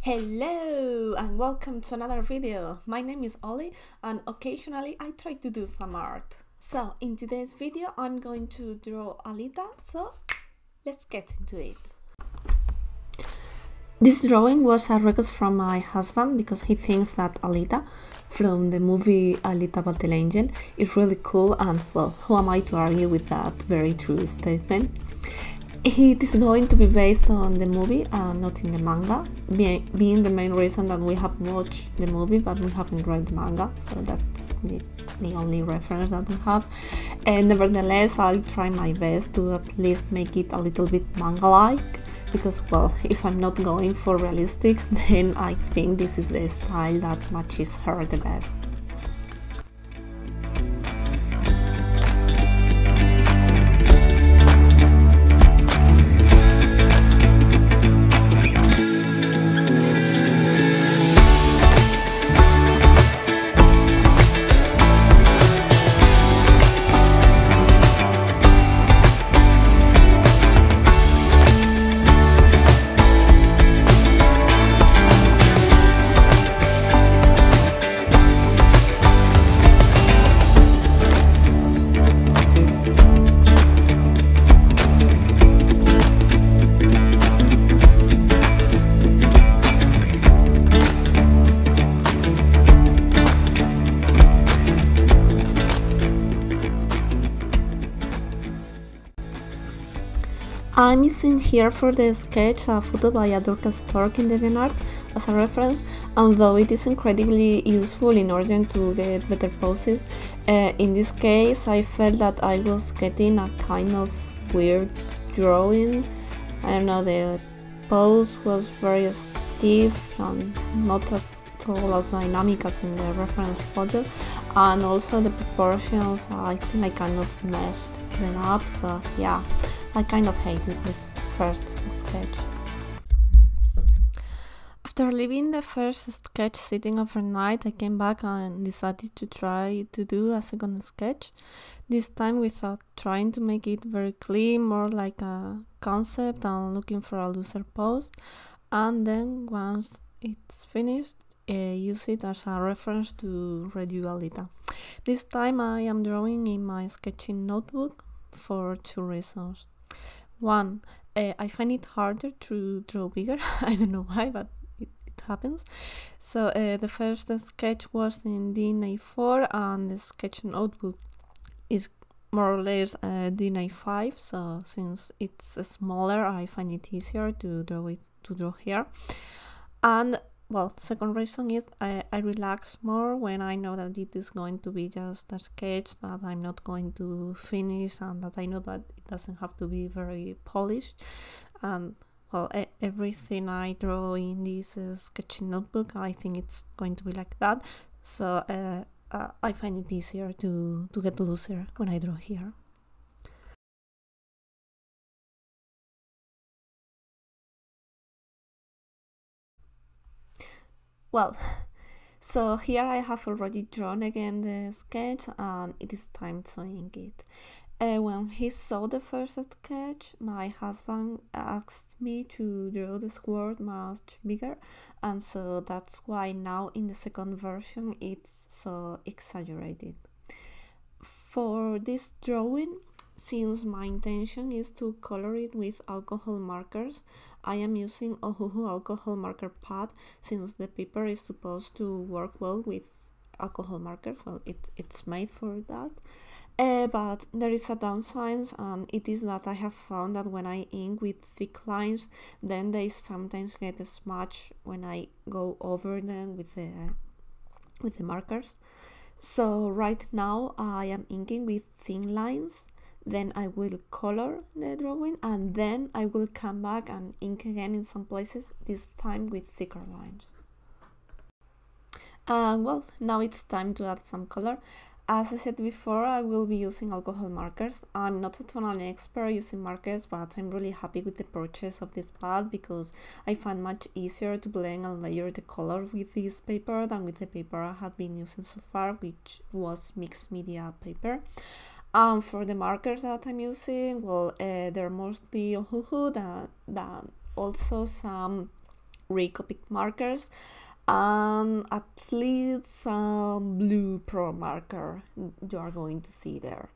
Hello and welcome to another video. My name is Ollie and occasionally I try to do some art. So in today's video I'm going to draw Alita, so let's get into it. This drawing was a request from my husband because he thinks that Alita from the movie Alita Battle Angel is really cool, and well, who am I to argue with that very true statement. It is going to be based on the movie and not in the manga, being the main reason that we have watched the movie but we haven't read the manga, so that's the only reference that we have. And nevertheless, I'll try my best to at least make it a little bit manga-like, because well, if I'm not going for realistic, then I think this is the style that matches her the best. I'm using here for the sketch a photo by a Dorcas Stork in DeviantArt as a reference, and though it is incredibly useful in order to get better poses, in this case I felt that I was getting a kind of weird drawing. I don't know, the pose was very stiff and not at all as dynamic as in the reference photo, and also the proportions, I think I kind of messed them up, so yeah, I kind of hated this first sketch. After leaving the first sketch sitting overnight, I came back and decided to try to do a second sketch, this time without trying to make it very clean, more like a concept and looking for a looser pose, and then once it's finished, use it as a reference to redo Alita. This time I am drawing in my sketching notebook for two reasons. One, I find it harder to draw bigger. I don't know why, but it happens. So the first sketch was in DIN A4 and the sketch notebook is more or less DIN A5, so since it's smaller I find it easier to draw here. And well, second reason is I relax more when I know that it is going to be just a sketch that I'm not going to finish, and that I know that it doesn't have to be very polished. And well, everything I draw in this sketching notebook, I think it's going to be like that. So I find it easier to get looser when I draw here. Well, so here I have already drawn again the sketch and it is time to ink it. When he saw the first sketch, my husband asked me to draw the square much bigger, and so that's why now in the second version it's so exaggerated. For this drawing, since my intention is to color it with alcohol markers, I am using ohuhu alcohol marker pad, since the paper is supposed to work well with alcohol markers. Well, it's made for that. But there is a downside, and it is that I have found that when I ink with thick lines, then they sometimes get smudged when I go over them with the markers. So right now I am inking with thin lines, then I will color the drawing, and then I will come back and ink again in some places, this time with thicker lines. Well, now it's time to add some color. As I said before, I will be using alcohol markers. I'm not a tonal expert using markers, but I'm really happy with the purchase of this pad because I find much easier to blend and layer the color with this paper than with the paper I have been using so far, which was mixed media paper. For the markers that I'm using, well, they're mostly ohuhu, that also some copic markers, and at least some blue pro marker you are going to see there.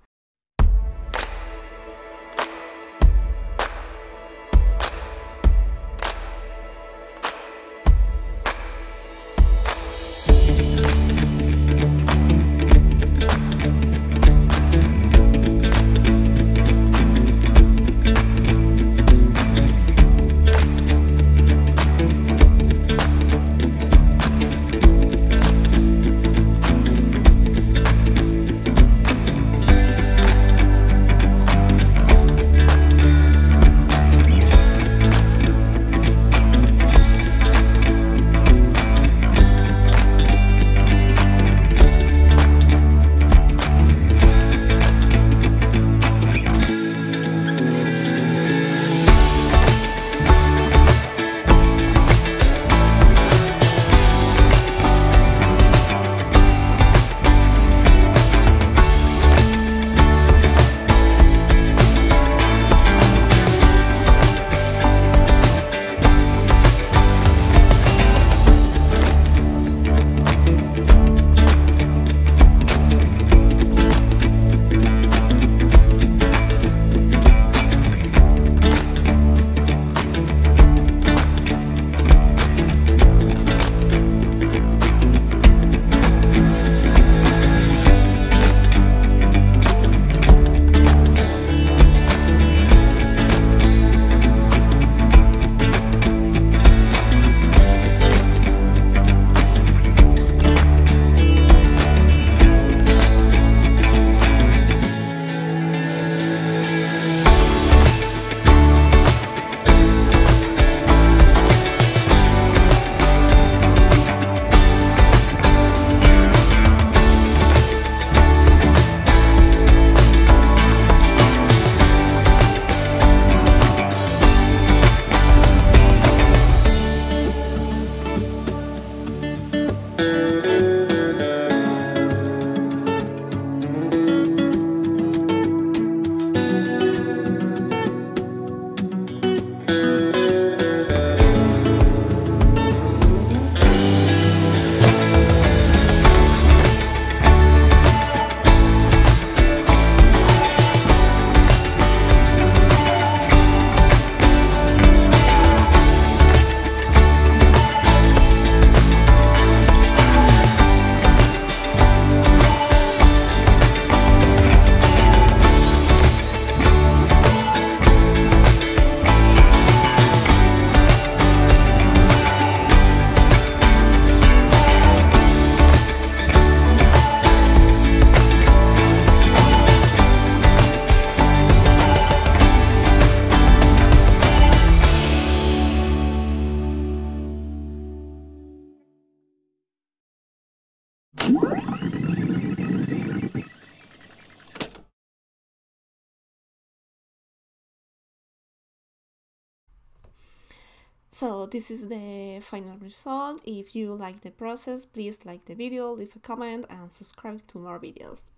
So this is the final result. If you like the process, please like the video, leave a comment and subscribe to more videos.